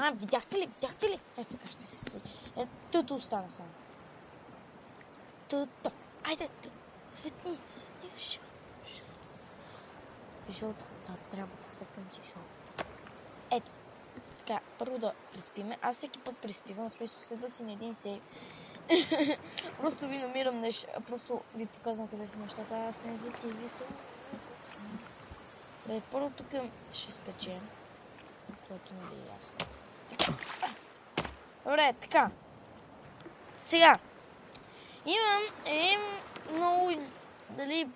видяхте ли? Видяхте ли? Сега ще се случи. Тъто остана само. Тъто. Айде, светни в жълто. Жълто. Да, трябва да светнем за жълто. Ето. Така, първо да приспиме. Аз всеки път приспивам, в смисъл седа си на един сейв. Просто ви намирам нещо. Просто ви показвам къде са нещата. Аз сензитивито. Първо тук ще спечем. Което не е ясно. Добре, така. Сега. Имам много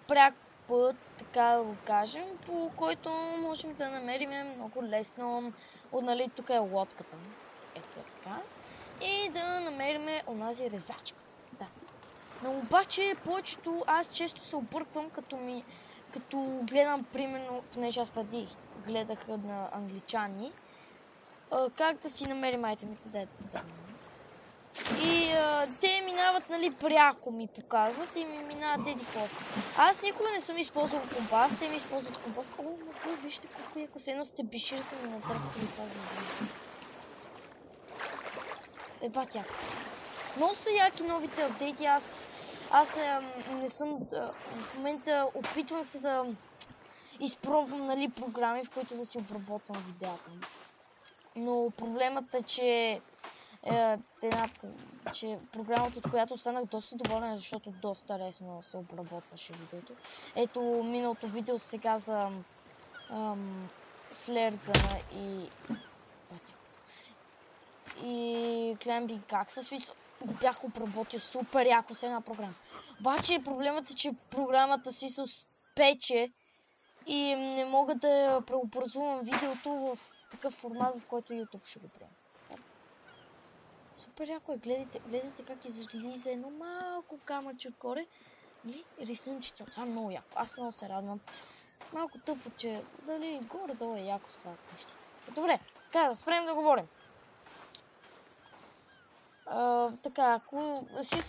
пряк път, така да го кажем, по който можем да намерим много лесно. Тук е лодката. Ето така. И да намерим онази резачка. Да. Но обаче повечето аз често се обърквам, като гледам, примерно, понеже аз преди гледах на англичани, как да си намерим айтемите, да. И те минават, пряко ми показват и ми минават еди после. Аз никога не съм използвал компас, те ми използват компас. Вижте колко яко се едно сте бишир са ми натръскали това за близко. Ебать яко. Много са яки новите апдейти, аз не съм, в момента опитвам се да изпробвам, програми, в които да си обработвам видеята. Но проблемът е, че програмата, от която останах доста доволен, защото доста лесно се обработваше видеото. Ето миналото видео сега за флергана и клембинг акса, го бях обработил супер яко с една програма. Обаче проблемът е, че програмата пече и не мога да преобразувам видеото в такъв формат, в който YouTube ще го приема. Супер яко е, гледайте как излиза едно малко камъче отгоре. Рисунчица, това е много яко, аз много се радвам. Малко тъпо, че горе-долу е яко с това къщи. Добре, така да спрем да говорим. Така,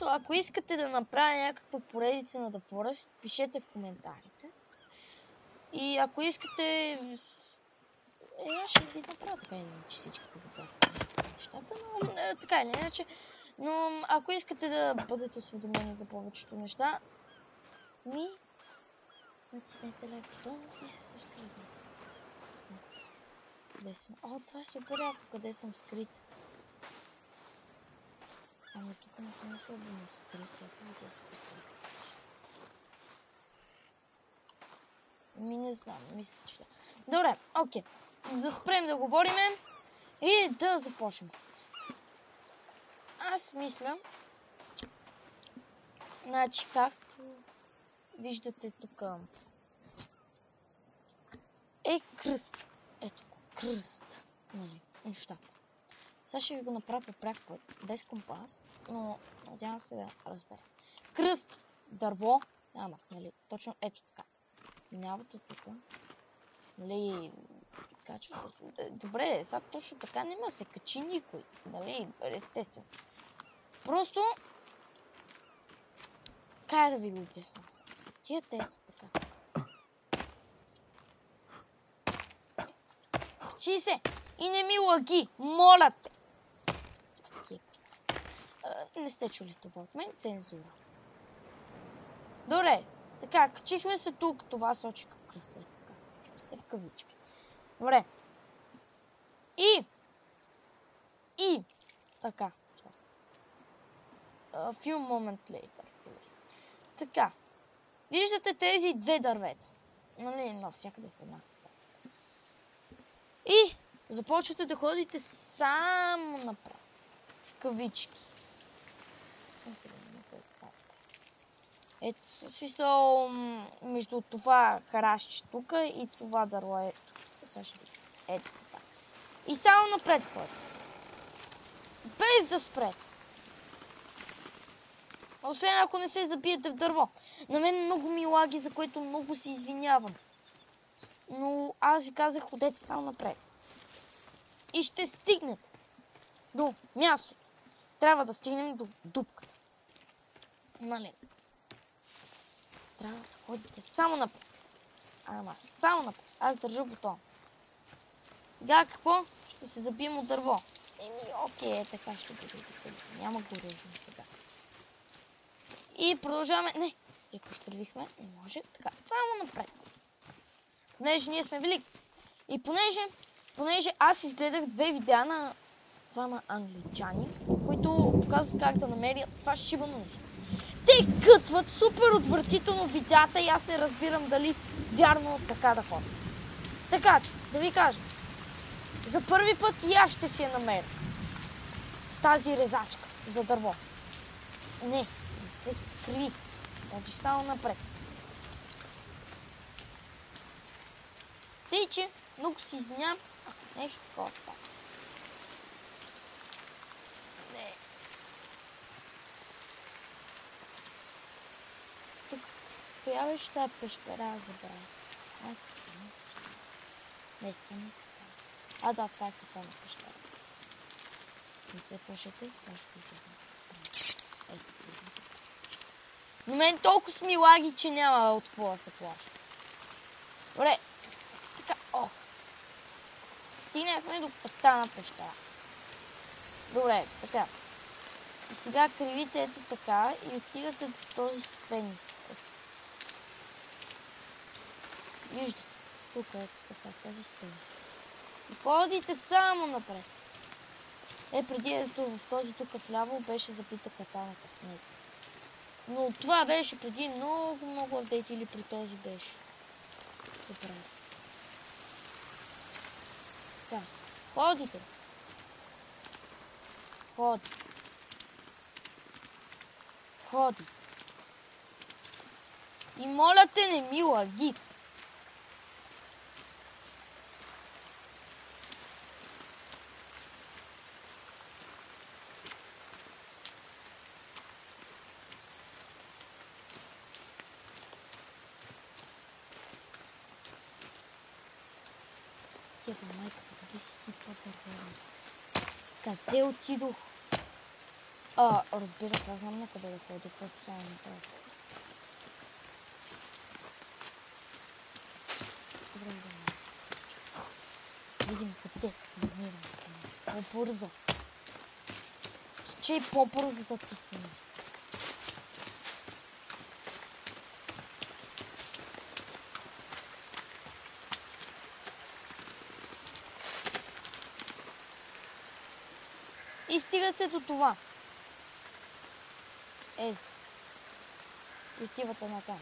ако искате да направя някаква поредица на The Forest, пишете в коментарите. И ако искате... аз ще ви направя така че всичките видеята нещата, но така или иначе. Но ако искате да бъдете осведомени за повечето неща, натиснете лайк бутон и се субскрайбнете. Къде съм? Това е супер яко, къде съм скрит. Ами тук не съм особено скрит, да се скрит. Не знам, мисля, че да. Добре, окей. Да спрем да говориме и да започнем. Аз мисля, както виждате тук е кръст. Ето го, кръст. Нещата. Сега ще ви го направя по пряк път, без компас, но надявам се да разбера. Кръст, дърво, точно ето така. Минавате тук. Качва се. Добре, сега точно така няма се качи никой. Естествено. Просто как да ви го обясня сега? Тията ето така. Качи се! И не ми лаги! Моля те! Не сте чули това от мен? Цензура. Добре. Така, качихме се тук. Това сочи към кръста. В кавички. Добре. И така. Few moment later. Така. Виждате тези две дървета. Навсякъде са еднакви. И започвате да ходите само напред. В кавички. Искам се да не ходите само. Ето, в смисъл, между това харашче тук и това дърво е тук. Сега ще видим. Ето така. И само напред ходите. Без да спрете. Освен ако не се забиете в дърво. На мен много ми лаги, за което много се извинявам. Но аз ви казах, ходете само напред. И ще стигнете до мястото. Трябва да стигнем до дупката. Трябва да ходите само напред. Само напред. Аз държа бутон. Сега какво ще ще се забием от дърво. Окей, така ще бъде. Няма го режем сега. И продължаваме. Не, леко изкривихме. Не може. Така, само напред. Понеже ние сме велики. И понеже аз изгледах 2 видеа на двама англичани, които показват как да намерят това шибано нещо. Те кътват супер отвратително видеята и аз не разбирам дали вярно така да ходя. Така че, да ви кажа, за първи път и аз ще си я намеря. Тази резачка за дърво. Не се криви. Значи само напред. Тъй, че много си извинявам, ако нещо такова става. Не. Тук, коя беше тая пещера, забравя? Не, това не е. Да, това е капана пещера. Не се плашете, можете да се ето слизам. Но мен толкова ми лаги, че няма от какво да се плаша. Добре. Така, стигнахме до капана пещера. Добре, така. И сега кривите ето така и отивате до този ступени стъп. Виждате. Тук ето така, този ступени. И ходите само напред. Преди ето в този тук вляво беше забита катаната в него. Но това беше преди много апдейт или при този беше. Се прави. Така. Ходите. Ходи. И моля те, не ми лаги. Майката, къде си ти по-бърбърно? Къде отидох? Разбира се, аз знам на къде да ходя, просто само направя. Добре, видим къде се намирам. По-бързо. Че и по-бързо да ти се намирам. И стигате до това. Ези. И отивате натам.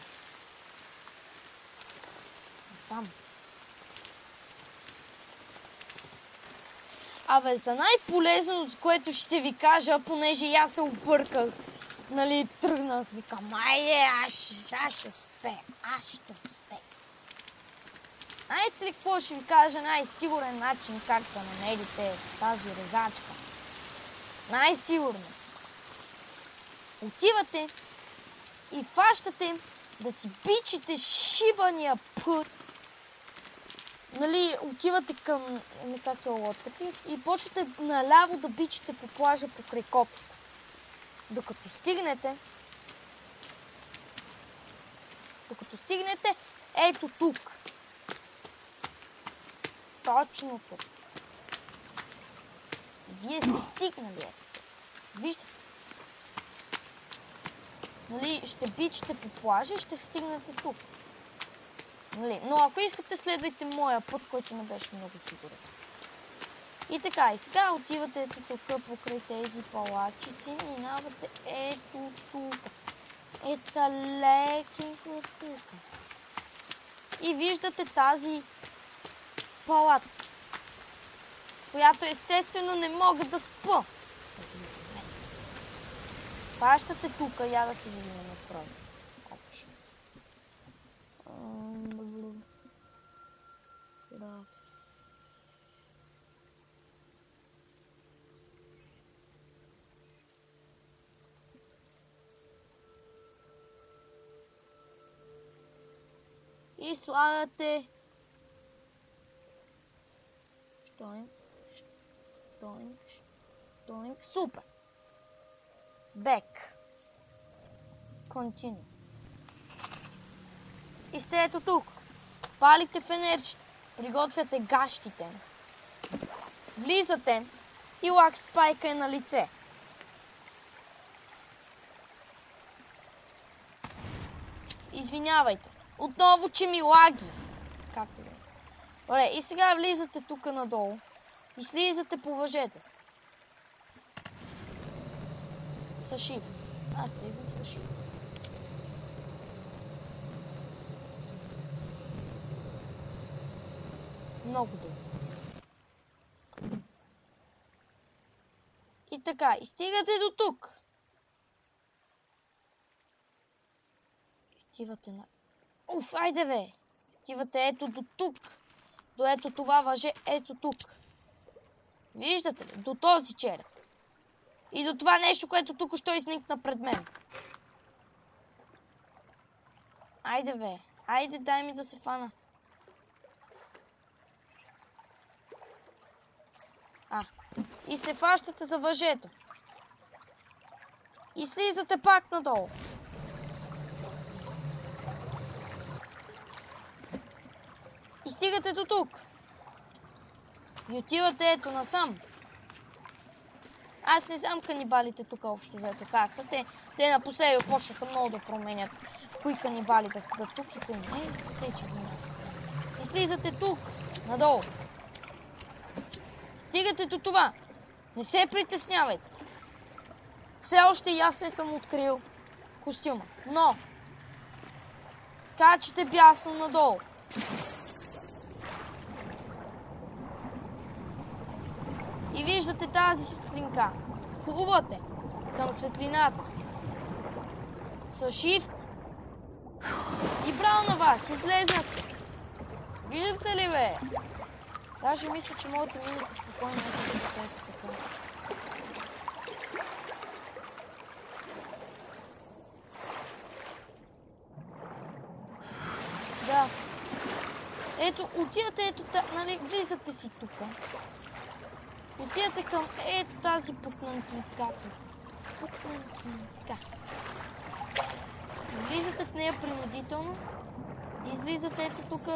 Там. Абе, за най-полезно, което ще ви кажа, понеже аз се обърках, нали, тръгнах, викам, айде, аз ще успея. Знаете ли какво ще ви кажа? Най-сигурен начин как да намерите тази резачка. Най-сигурно. Отивате и фащате да си бичите шибания път. Нали, отивате към, както е лодката, и почвате наляво да бичите по плажа покрай копите. Докато стигнете, ето тук. Точно тук. Вие сте стигнали. Виждате. Нали, ще бичите по плажа и ще стигнете тук. Нали, но ако искате, следвайте моя път, който не беше много сигурен. И така, и сега отивате ето тук покрай тези палачици, минавате ето тук. Така лекенько тук. И виждате тази палата, която естествено не мога да спа. Пащате тук, я да си видим настройките. Да. И слагате штоинг, супер. Back. Continue. И сте ето тук. Палите фенерчета. Приготвяте гащите. Влизате и лак спайка е на лице. Извинявайте. Отново, че ми лаги. Както да е. Добре, и сега влизате тук надолу. И слизате по въжето. С shift. Аз слизам с shift. Много добре. И така, и стигате до тук. Отивате на... Уф, айде бе! Отивате ето до тук. До ето това въже, ето тук. Виждате ли? До този череп. И до това нещо, което тук ще изникна пред мен. Айде бе. Айде, дай ми да се фана. И се фащате за въжето. И слизате пак надолу. И стигате до тук. И отивате ето насам. Аз не знам канибалите тук общо взето как са. Те напоследък почнаха много да променят кои канибали да седат тук и кои не. Че знаят. И слизате тук, надолу. Стигате до това. Не се притеснявайте. Все още и аз не съм открил костюма. Но скачате бясно надолу. И виждате тази светлинка. Плувате към светлината. С shift. И браво на вас, излезнате. Виждате ли бе? Даже мисля, че можете да минете спокойно. Така. Да. Ето, отивате ето, нали, влизате си тук. Отивате към ето тази пукнантинка. Пукнантинка. Влизате в нея принудително. Излизате ето тук.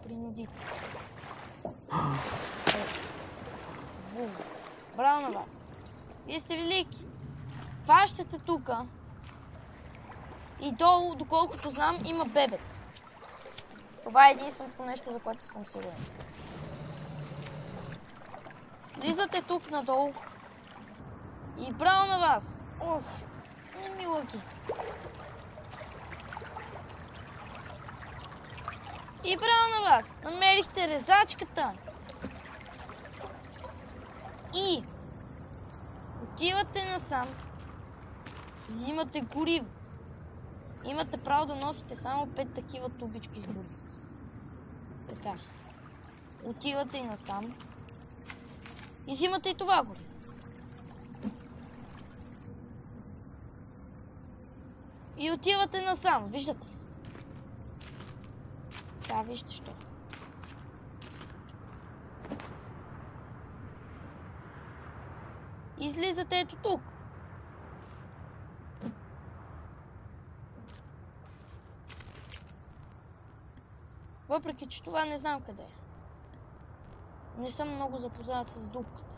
Принудително. Браво на вас. Вие сте велики. Фащате тук. И долу, доколкото знам, има бебе. Това е единственото нещо, за което съм сигурен. Слизате тук надолу. И браво на вас. Ох, не ми лъги. И браво на вас. Намерихте резачката. И отивате насам. Взимате гориво. Имате право да носите само 5 такива тубички с гориво. Така. Отивате и насам. И взимате и това гориво. И отивате насам. Виждате ли? Сега вижте що. Излизате ето тук. Въпреки че това не знам къде е. Не съм много запознат с дупката.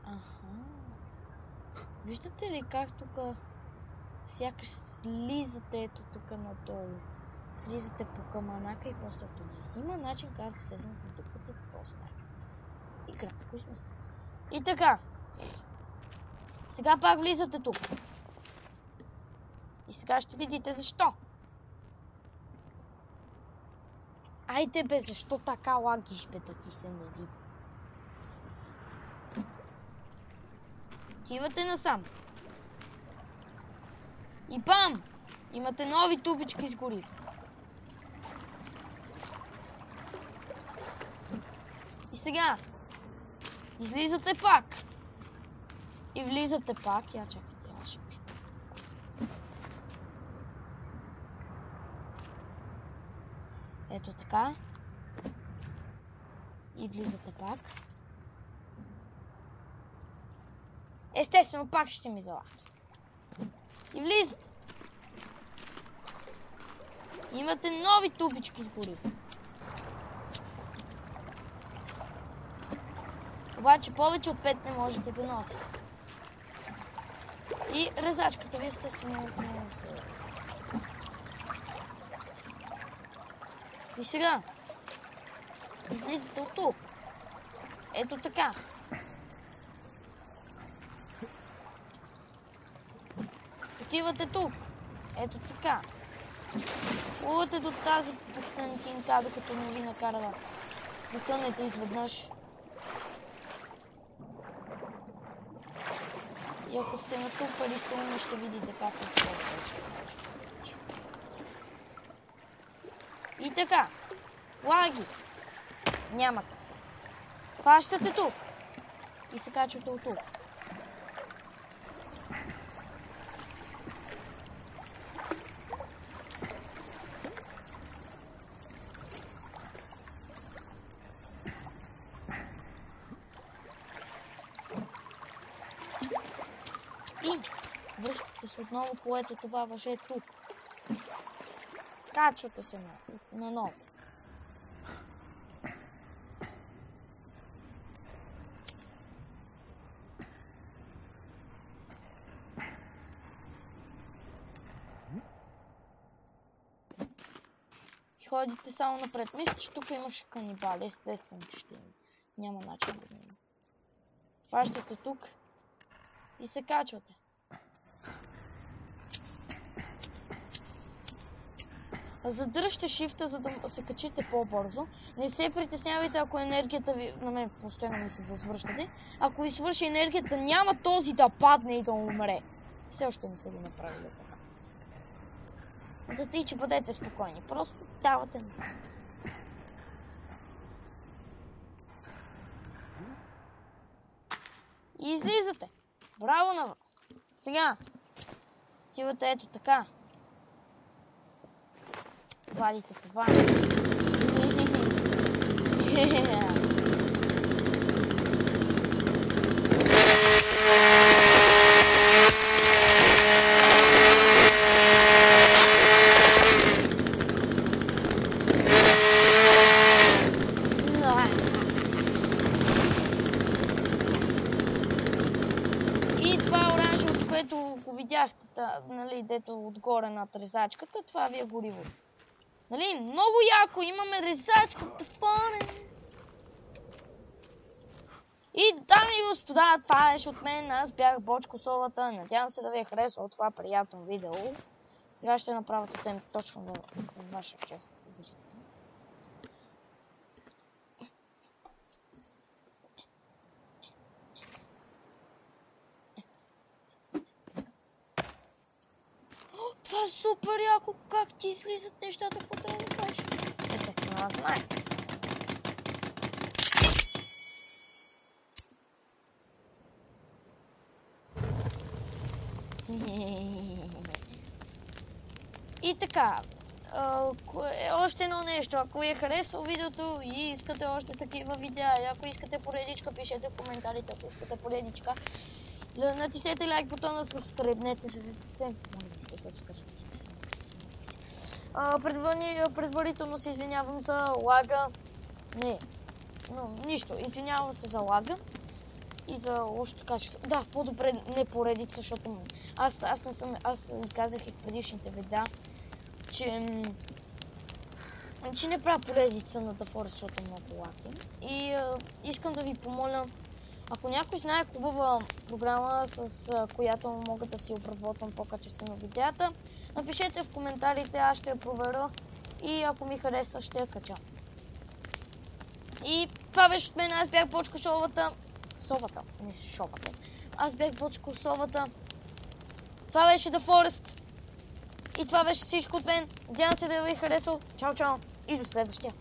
Аха. Виждате ли как тук сякаш слизате ето тук надолу. Слизате по каманака и после оттуда. Има начин как да слезете в дупката и по този начин. Играта, кои сме? И така. Сега пак влизате тук. И сега ще видите защо. Айде бе, защо така лагиш бе да ти се не види? Отивате насам. И бам! Имате нови тубички с гориво. И сега излизате пак. И влизате пак. Я чакайте, аз ще пиша. Ето така. И влизате пак. Естествено, пак ще ми залаги. И влизате. Имате нови тубички с гориво. Обаче повече от 5 не можете да носите. И резачката ви естествено много се... И сега излизате от тук. Ето така. Отивате тук. Ето така. Плувате до тази пукнантинка, докато не ви накара да тънете изведнъж. И ако сте наступали силно, ще видите как е това. И така. Лаги. Няма как. Фащате тук. И се качвате от тук. И връщате се отново по ето това въже тук. Качвате се наново. Ходите само напред. Мисля, че тук имаше канибали. Естествено, че ще има. Няма начин да има. Фащате тук и се качвате. Задръжте шифта, за да се качите по-бързо. Не се притеснявайте, ако енергията ви... На мен постоянно мисля да свършвате. Ако ви свърши енергията, няма този да падне и да умре. Все още не са го направили така. Да тъй, че бъдете спокойни. Просто давате ми. И излизате. Браво на вас. Сега. Отивате ето така. Вадите това. И това оранжевото, което го видяхте, нали, дето отгоре над резачката, това ви е гориво. Нали, много яко, имаме резачката Форест. И дами и господа, това беше от мен, аз бях Бочко Совата, надявам се да ви е харесало това приятно видео. Сега ще направя тотем точно за ваша чест, зрители. Това е супер яко, как ти излизат нещата, какво трябва да кажеш? Естествено, аз знае. И така, още едно нещо, ако ви е харесало видеото и искате още такива видеа, и ако искате поредичка, пишете в коментарите, ако искате поредичка. Натиснете лайк бутона, сабскрайбнете се. Предварително се извинявам за лага. Не, но нищо. Извинявам се за лага. И за лошото качество. Да, по-добре не поредица, защото аз ви казах и в предишните видеа, че не правя поредица на The Forest, защото много лаки. И искам да ви помоля, ако някой знае хубава програма, с която мога да си обработвам по-качествено видеята, напишете в коментарите, аз ще я проверя и ако ми харесва, ще я кача. И това беше от мен, аз бях Бочко Совата. Не Шовата. Аз бях Бочко Совата. Това беше The Forest. И това беше всичко от мен. Надявам се да ви е харесало. Чао, чао и до следващия.